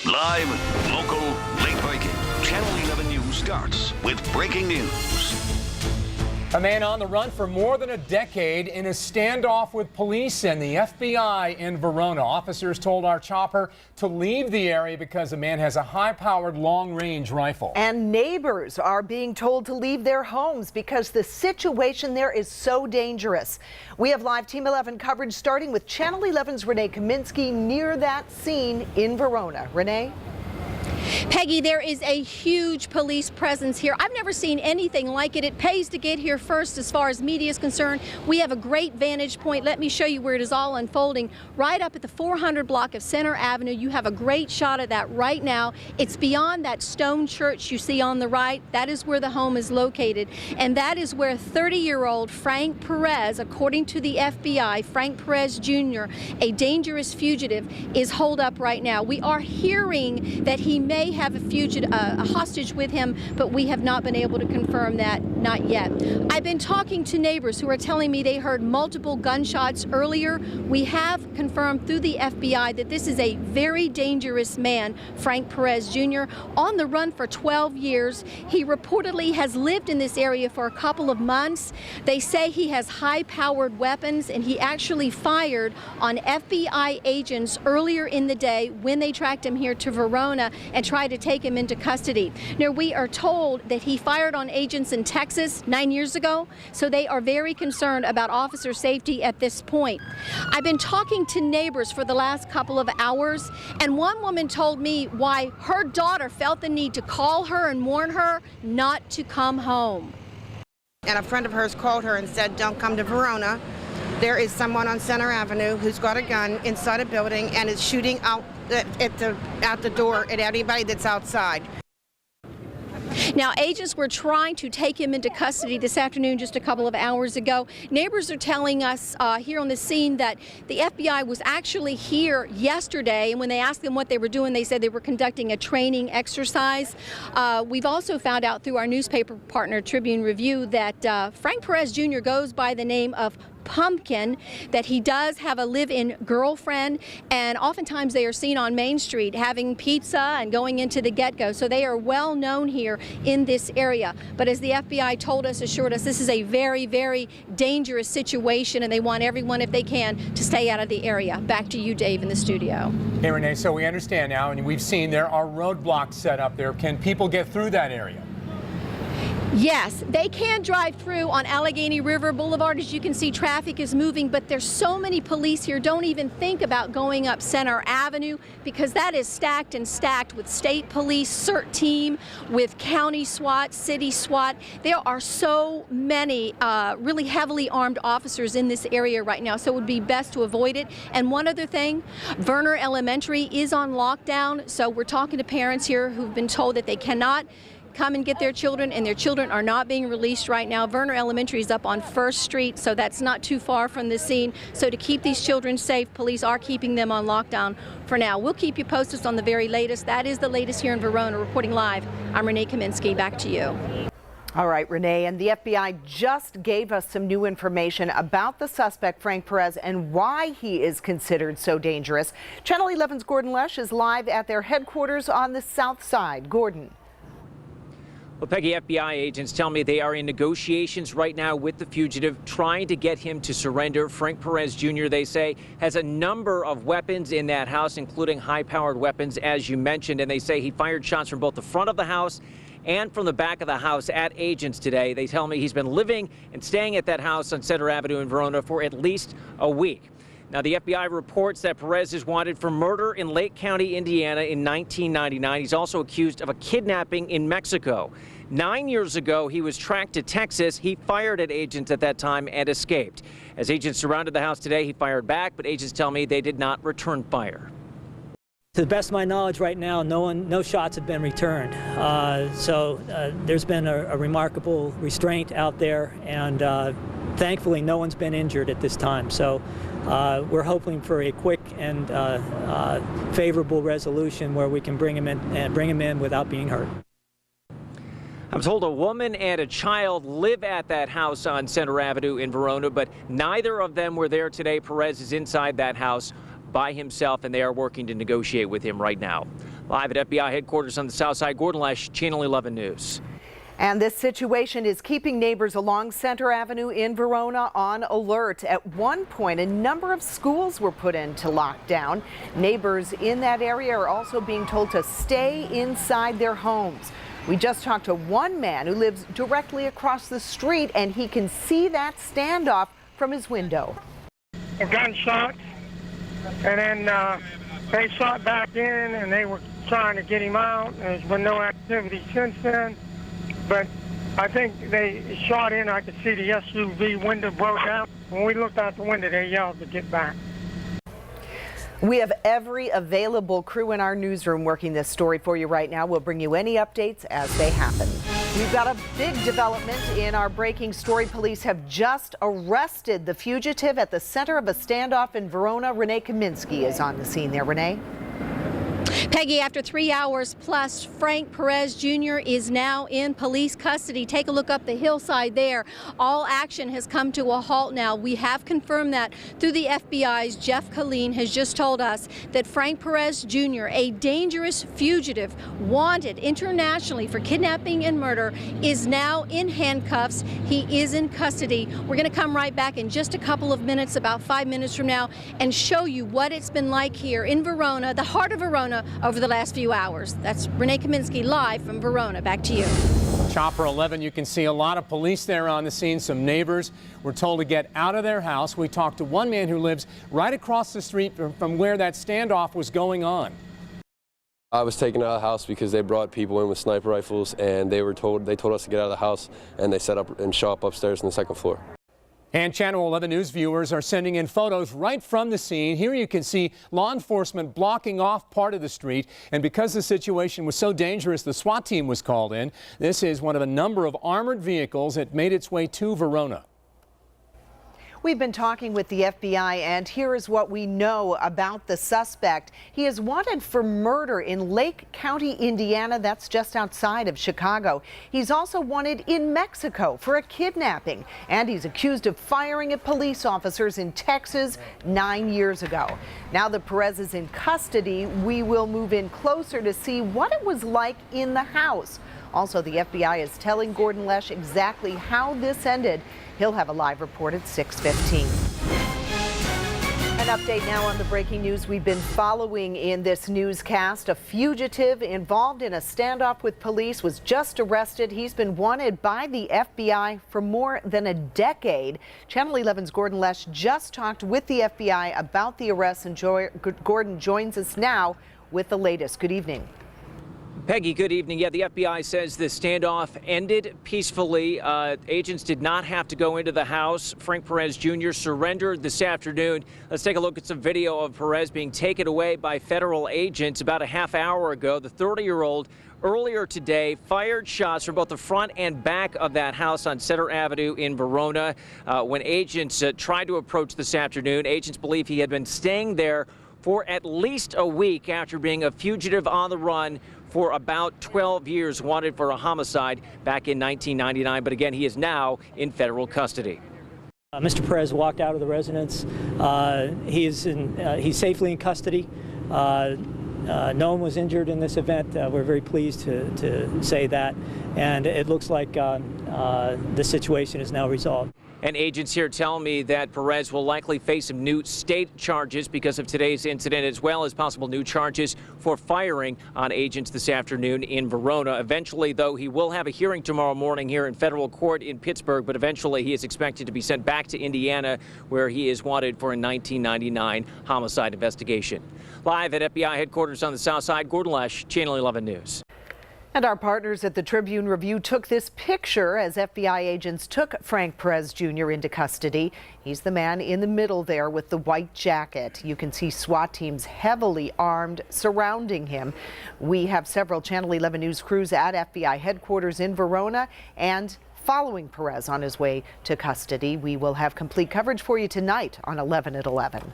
Live, local, late-breaking. Channel 11 News starts with breaking news. A man on the run for more than a decade in a standoff with police and the FBI in Verona. Officers told our chopper to leave the area because the man has a high-powered long-range rifle. And neighbors are being told to leave their homes because the situation there is so dangerous. We have live Team 11 coverage starting with Channel 11's Renee Kaminsky near that scene in Verona. Renee? Peggy, there is a huge police presence here. I've never seen anything like it. It pays to get here first as far as media is concerned. We have a great vantage point. Let me show you where it is all unfolding. Right up at the 400 block of Center Avenue. You have a great shot of that right now. It's beyond that stone church you see on the right. That is where the home is located. And that is where 30-year-old Frank Perez, according to the FBI, Frank Perez Jr., a dangerous fugitive, is holed up right now. We are hearing that he may have a hostage with him, but we have not been able to confirm that, not yet. I've been talking to neighbors who are telling me they heard multiple gunshots earlier. We have confirmed through the FBI that this is a very dangerous man, Frank Perez Jr., on the run for 12 years. He reportedly has lived in this area for a couple of months. They say he has high-powered weapons, and he actually fired on FBI agents earlier in the day when they tracked him here to Verona and tried to take him into custody. Now, we are told that he fired on agents in Texas 9 years ago, so they are very concerned about officer safety at this point. I've been talking to neighbors for the last couple of hours, and one woman told me why her daughter felt the need to call her and warn her not to come home. And a friend of hers called her and said, "Don't come to Verona. There is someone on Center Avenue who's got a gun inside a building and is shooting out the door at anybody that's outside." Now, agents were trying to take him into custody this afternoon just a couple of hours ago. Neighbors are telling us here on the scene that the FBI was actually here yesterday, and when they asked them what they were doing, they said they were conducting a training exercise. We've also found out through our newspaper partner, Tribune Review, that Frank Perez Jr. goes by the name of Pumpkin, that he does have a live-in girlfriend, and oftentimes they are seen on Main Street having pizza and going into the get-go, so they are well known here in this area. But as the FBI assured us, this is a very, very dangerous situation, and they want everyone, if they can, to stay out of the area. Back to you, Dave, in the studio. Hey, Renee, so we understand now, and we've seen there are roadblocks set up there. Can people get through that area? Yes, they can drive through on Allegheny River Boulevard. As you can see, traffic is moving, but there's so many police here. Don't even think about going up Center Avenue, because that is stacked and stacked with state police, CERT team, with county SWAT, city SWAT. There are so many really heavily armed officers in this area right now, so it would be best to avoid it. And one other thing, Werner Elementary is on lockdown, so we're talking to parents here who've been told that they cannot come and get their children, and their children are not being released right now. Werner Elementary is up on 1st Street, so that's not too far from the scene. So to keep these children safe, police are keeping them on lockdown for now. We'll keep you posted on the very latest. That is the latest here in Verona. Reporting live, I'm Renee Kaminsky. Back to you. All right, Renee, and the FBI just gave us some new information about the suspect, Frank Perez, and why he is considered so dangerous. Channel 11's Gordon Lesh is live at their headquarters on the south side. Gordon. Well, Peggy, FBI agents tell me they are in negotiations right now with the fugitive, trying to get him to surrender. Frank Perez Jr., they say, has a number of weapons in that house, including high-powered weapons, as you mentioned. And they say he fired shots from both the front of the house and from the back of the house at agents today. They tell me he's been living and staying at that house on Center Avenue in Verona for at least a week. Now, the FBI reports that Perez is wanted for murder in Lake County, Indiana in 1999. He's also accused of a kidnapping in Mexico. 9 years ago, he was tracked to Texas. He fired at agents at that time and escaped. As agents surrounded the house today, he fired back, but agents tell me they did not return fire. To the best of my knowledge right now, no shots have been returned. There's been a remarkable restraint out there, and thankfully no one's been injured at this time. So we're hoping for a quick and favorable resolution where we can bring him in without being hurt. I'm told a woman and a child live at that house on Center Avenue in Verona, but neither of them were there today. Perez is inside that house by himself, and they are working to negotiate with him right now. Live at FBI headquarters on the South Side, Gordon Lesh, Channel 11 News. And this situation is keeping neighbors along Center Avenue in Verona on alert. At one point, a number of schools were put into lockdown. Neighbors in that area are also being told to stay inside their homes. We just talked to one man who lives directly across the street, and he can see that standoff from his window. A gunshot, and then they shot back in, and they were trying to get him out. There's been no activity since then. But I think they shot in. I could see the SUV window broke out. When we looked out the window, they yelled to get back. We have every available crew in our newsroom working this story for you right now. We'll bring you any updates as they happen. We've got a big development in our breaking story. Police have just arrested the fugitive at the center of a standoff in Verona. Renee Kaminsky is on the scene there. Renee? Peggy, after 3 hours plus, Frank Perez Jr. is now in police custody. Take a look up the hillside there. All action has come to a halt now. We have confirmed that through the FBI's Jeff Colleen has just told us that Frank Perez Jr., a dangerous fugitive wanted internationally for kidnapping and murder, is now in handcuffs. He is in custody. We're going to come right back in just a couple of minutes, about 5 minutes from now, and show you what it's been like here in Verona, the heart of Verona, over the last few hours. That's Renee Kaminsky live from Verona. Back to you. Chopper 11, you can see a lot of police there on the scene. Some neighbors were told to get out of their house. We talked to one man who lives right across the street from where that standoff was going on. I was taken out of the house because they brought people in with sniper rifles, and they told us to get out of the house, and they set up and shot up upstairs on the second floor. And Channel 11 News viewers are sending in photos right from the scene. Here you can see law enforcement blocking off part of the street. And because the situation was so dangerous, the SWAT team was called in. This is one of a number of armored vehicles that made its way to Verona. We've been talking with the FBI, and here is what we know about the suspect. He is wanted for murder in Lake County, Indiana. That's just outside of Chicago. He's also wanted in Mexico for a kidnapping, and he's accused of firing at police officers in Texas 9 years ago. Now that Perez is in custody, we will move in closer to see what it was like in the house. Also, the FBI is telling Gordon Lesh exactly how this ended. He'll have a live report at 6:15. An update now on the breaking news we've been following in this newscast. A fugitive involved in a standoff with police was just arrested. He's been wanted by the FBI for more than a decade. Channel 11's Gordon Lesh just talked with the FBI about the arrest, and Gordon joins us now with the latest. Good evening. Peggy, good evening. Yeah, the FBI says the standoff ended peacefully. Agents did not have to go into the house. Frank Perez Jr. surrendered this afternoon. Let's take a look at some video of Perez being taken away by federal agents about a half hour ago. The 30-year-old earlier today fired shots from both the front and back of that house on Center Avenue in Verona. When agents tried to approach this afternoon, agents believe he had been staying there for at least a week after being a fugitive on the run for about 12 years, wanted for a homicide back in 1999. But again, he is now in federal custody. Mr. Perez walked out of the residence. He's safely in custody. No one was injured in this event. We're very pleased to say that. And it looks like the situation is now resolved. And agents here tell me that Perez will likely face some new state charges because of today's incident, as well as possible new charges for firing on agents this afternoon in Verona. Eventually, though, he will have a hearing tomorrow morning here in federal court in Pittsburgh, but eventually he is expected to be sent back to Indiana, where he is wanted for a 1999 homicide investigation. Live at FBI headquarters on the South Side, Gordon Lesh, Channel 11 News. And our partners at the Tribune Review took this picture as FBI agents took Frank Perez Jr. into custody. He's the man in the middle there with the white jacket. You can see SWAT teams heavily armed surrounding him. We have several Channel 11 News crews at FBI headquarters in Verona and following Perez on his way to custody. We will have complete coverage for you tonight on 11 at 11.